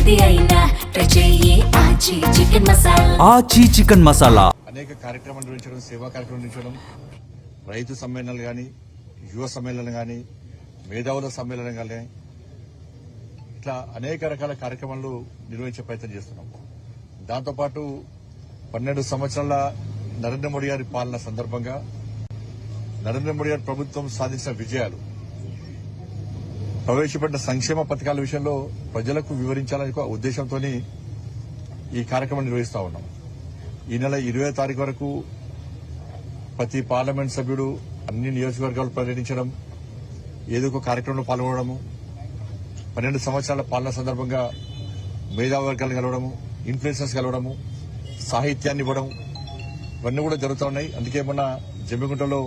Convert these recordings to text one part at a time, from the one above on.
ఏది అయినా ట్రై చెయ్యి ఆచి చికెన్ మసాలా. ఆచి చికెన్ మసాలా అనేక కార్యక్రమాలు నిర్వహించడం, సేవా కార్యక్రమాలు నిర్వహించడం, రైతు సమ్మేళనాలు కానీ, యువ సమ్మేళనం కానీ, మేధావుల సమ్మేళనం కానీ, ఇట్లా అనేక రకాల కార్యక్రమాలు నిర్వహించే ప్రయత్నం చేస్తున్నాం. దాంతోపాటు 12 సంవత్సరాల నరేంద్ర మోడీ గారి పాలన సందర్భంగా నరేంద్ర మోడీ గారి ప్రభుత్వం సాధించిన విజయాలు, ప్రవేశపెట్టిన సంక్షేమ పథకాల విషయంలో ప్రజలకు వివరించాలనే ఒక ఉద్దేశంతో ఈ కార్యక్రమం నిర్వహిస్తా ఉన్నాం. ఈ నెల 20వ తారీఖు వరకు ప్రతి పార్లమెంట్ సభ్యుడు అన్ని నియోజకవర్గాలు పర్యటించడం, ఏదో ఒక కార్యక్రమంలో పాల్గొనడము, 12 సంవత్సరాల పాలన సందర్భంగా మేధావర్గాలను కలవడము, ఇన్ఫ్లుయెన్సర్స్ కలవడము, సాహిత్యాన్ని ఇవ్వడం, ఇవన్నీ కూడా జరుగుతూ ఉన్నాయి. అందుకే మొన్న జమ్మిగుంటలో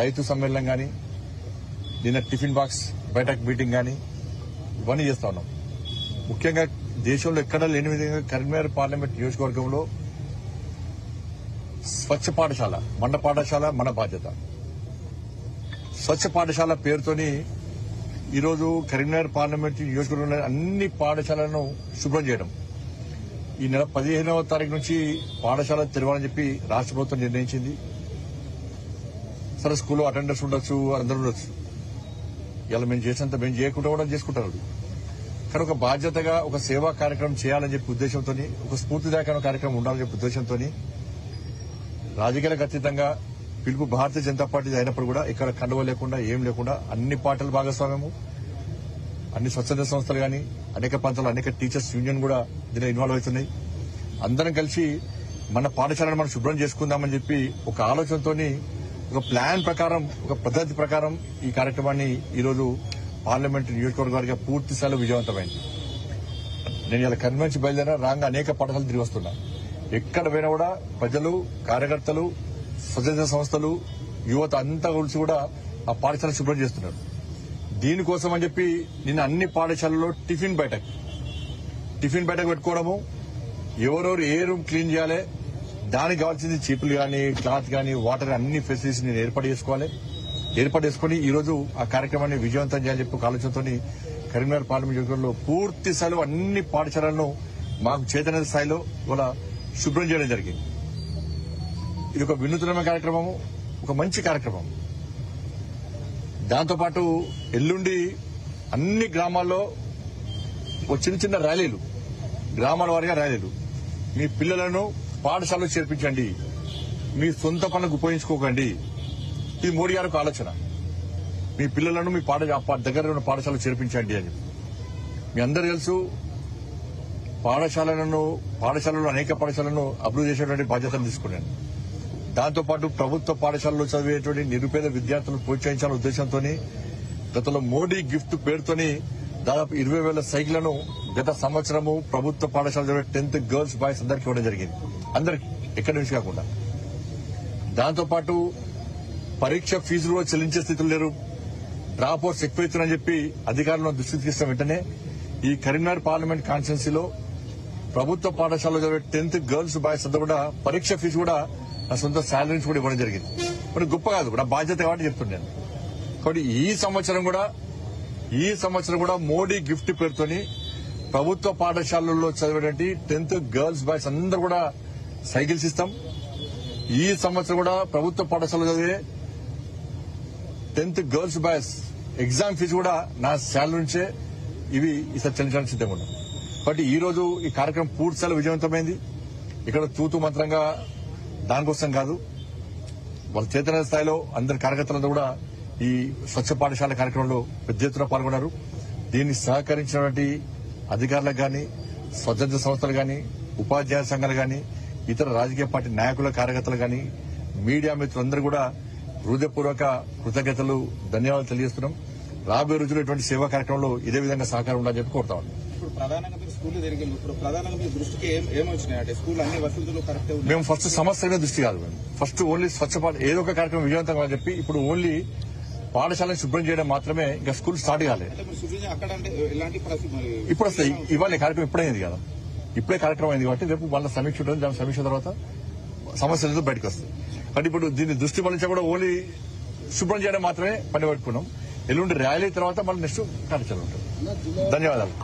రైతు సమ్మేళనం కానీ, నిన్న టిఫిన్ బాక్స్ బైఠక్ మీటింగ్ కానీ, ఇవన్నీ చేస్తా ఉన్నాం. ముఖ్యంగా దేశంలో ఎక్కడా లేని విధంగా కరీంనగర్ పార్లమెంట్ నియోజకవర్గంలో స్వచ్ఛ పాఠశాల, మన పాఠశాల మన బాధ్యత, స్వచ్ఛ పాఠశాల పేరుతోని ఈరోజు కరీంనగర్ పార్లమెంట్ నియోజకవర్గంలో అన్ని పాఠశాలను శుభ్రం చేయడం. ఈ నెల 15వ తారీఖు నుంచి పాఠశాల తెరవాలని చెప్పి రాష్ట్ర ప్రభుత్వం నిర్ణయించింది. సరే, స్కూల్లో అటెండర్స్ ఉండొచ్చు, అందరూ ఉండొచ్చు. ఇలా మేము చేసినంత మేము చేయకుండా కూడా చేసుకుంటారు. కానీ ఒక బాధ్యతగా ఒక సేవా కార్యక్రమం చేయాలని చెప్పి ఉద్దేశంతో, ఒక స్ఫూర్తిదాయకమైన కార్యక్రమం ఉండాలని చెప్పి ఉద్దేశంతో రాజకీయాలకు అతీతంగా పిలుపు భారతీయ జనతా పార్టీ అయినప్పుడు కూడా ఇక్కడ కండువ లేకుండా ఏం లేకుండా అన్ని పార్టీల భాగస్వామ్యము, అన్ని స్వచ్ఛంద సంస్థలు కానీ, అనేక ప్రాంతాల్లో అనేక టీచర్స్ యూనియన్ కూడా దీనిలో ఇన్వాల్వ్ అవుతున్నాయి. అందరం కలిసి మన పాఠశాలను మనం శుభ్రం చేసుకుందామని చెప్పి ఒక ఆలోచనతో, ఒక ప్లాన్ ప్రకారం, ఒక పద్ధతి ప్రకారం ఈ కార్యక్రమాన్ని ఈరోజు పార్లమెంటు నియోజకవర్గానికి పూర్తి స్థాయిలో విజయవంతమైంది. నేను ఇలా కన్వెన్షన్ బయలుదేరిన రాగా అనేక పాఠశాలలు తిరిగి వస్తున్నా. ఎక్కడ పోయినా కూడా ప్రజలు, కార్యకర్తలు, స్వచ్ఛంద సంస్థలు, యువత అంతా కలిసి కూడా ఆ పాఠశాల శుభ్రం చేస్తున్నారు. దీనికోసం అని చెప్పి నిన్న అన్ని పాఠశాలల్లో టిఫిన్ బైఠక్ పెట్టుకోవడము, ఎవరెవరు ఏ రూమ్ క్లీన్ చేయాలి, దానికి కావాల్సింది చీపులు కానీ, క్లాత్ కానీ, వాటర్ అన్ని ఫెసిలిటీస్ నేను ఏర్పాటు చేసుకుని ఈ రోజు ఆ కార్యక్రమాన్ని విజయవంతం చేయాలని చెప్పి ఒక ఆలోచనతో కరీంనగర్ పార్లమెంట్ నియోజకవర్గంలో పూర్తి స్థాయిలో అన్ని పాఠశాలలను మాకు చేతన స్థాయిలో ఇవాళ శుభ్రం చేయడం జరిగింది. ఇది ఒక వినూత్నమైన కార్యక్రమము, ఒక మంచి కార్యక్రమం. దాంతోపాటు ఎల్లుండి అన్ని గ్రామాల్లో చిన్న చిన్న ర్యాలీలు, గ్రామాల వారీగా ర్యాలీలు. మీ పిల్లలను పాఠశాలలో చేర్పించండి, మీ సొంత పనులకు ఉపయోగించుకోకండి. ఇది మోడీ గారికి ఆలోచన. మీ పిల్లలను మీ దగ్గర ఉన్న పాఠశాలలో చేర్పించండి అని. మీ అందరూ తెలుసు, పాఠశాలలో అనేక పాఠశాలను అభివృద్ధి చేసేటువంటి బాధ్యతను తీసుకున్నాను. దాంతోపాటు ప్రభుత్వ పాఠశాలలో చదివేటువంటి నిరుపేద విద్యార్థులను ప్రోత్సహించాలనే ఉద్దేశంతో గతంలో మోడీ గిఫ్ట్ పేరుతోని దాదాపు 20,000 సైకిళ్లను గత సంవత్సరము ప్రభుత్వ పాఠశాల చదివే 10th గర్ల్స్ బాయ్స్ అందరికీ ఇవ్వడం జరిగింది. అందరికి, ఎక్కడి నుంచి కాకుండా. దాంతోపాటు పరీక్ష ఫీజులు కూడా చెల్లించే స్థితిలో లేరు, డ్రాప్ అవుట్స్ ఎక్కువైతున్నాయని చెప్పి అధికారులను దృష్టికి తీసుకున్న వెంటనే ఈ కరీంనగర్ పార్లమెంట్ కాన్స్టిట్యున్సీలో ప్రభుత్వ పాఠశాలలో చదివే 10th గర్ల్స్ బాయ్స్ అంతా కూడా పరీక్ష ఫీజు కూడా నా సొంత శాలరీస్ కూడా ఇవ్వడం జరిగింది. మరి గొప్ప కాదు, నా బాధ్యత కాబట్టి చెప్తున్నాను. కాబట్టి ఈ సంవత్సరం కూడా మోడీ గిఫ్ట్ పేరుతోని ప్రభుత్వ పాఠశాలల్లో చదివేటువంటి 10th గర్ల్స్ బాయ్స్ అందరూ కూడా సైకిల్స్ ఇస్తాం. ఈ సంవత్సరం కూడా ప్రభుత్వ పాఠశాలలో చదివే 10th girls boys exam fee కూడా నా శాలరీ నుంచే ఇవి ఈసారి చెల్లించడానికి సిద్ధంగా ఉన్నాం. కాబట్టి ఈ రోజు ఈ కార్యక్రమం పూర్తిస్థాయిలో విజయవంతమైంది. ఇక్కడ తూతు మంత్రంగా దానికోసం కాదు, వాళ్ళ చేతన స్థాయిలో అందరి కార్యకర్తలంతా కూడా ఈ స్వచ్ఛ పాఠశాల కార్యక్రమంలో పెద్ద ఎత్తున పాల్గొన్నారు. దీన్ని సహకరించినటువంటి అధికారులకు గాని, స్వచ్ఛంద సంస్థలు గాని, ఉపాధ్యాయ సంఘాలు గాని, ఇతర రాజకీయ పార్టీ నాయకుల, కార్యకర్తలు గాని, మీడియా మిత్రులందరూ కూడా హృదయపూర్వక కృతజ్ఞతలు, ధన్యవాదాలు తెలియజేస్తున్నాం. రాబోయే రోజుల్లో ఇటువంటి సేవా కార్యక్రమంలో ఇదే విధంగా సహకారం ఉండాలని చెప్పి కోరుతా ఉన్నాం. మేము ఫస్ట్ సమస్య మీద దృష్టి కాదు, ఫస్ట్ ఓన్లీ స్వచ్ఛ ఏదో ఒక కార్యక్రమం విజయవంతంగా అని చెప్పి ఇప్పుడు ఓన్లీ పాఠశాలను శుభ్రం చేయడం మాత్రమే, ఇంకా స్కూల్ స్టార్ట్ కాలేదు. ఇప్పుడు వస్తాయి, ఇవాళ కార్యక్రమం ఇప్పుడైంది కదా, ఇప్పుడే కార్యక్రమం అయింది కాబట్టి రేపు వాళ్ళ సమీక్ష ఉంటుంది. దాని సమీక్ష తర్వాత సమస్యలతో బయటకు వస్తాయి. కాబట్టి ఇప్పుడు దీన్ని దృష్టి మళ్ళీ కూడా ఓన్లీ శుభ్రం చేయడం మాత్రమే పని పెట్టుకున్నాం. ఎల్లుండి ర్యాలీ తర్వాత మళ్ళీ నెక్స్ట్ కార్యాచరణ ఉంటుంది. ధన్యవాదాలు.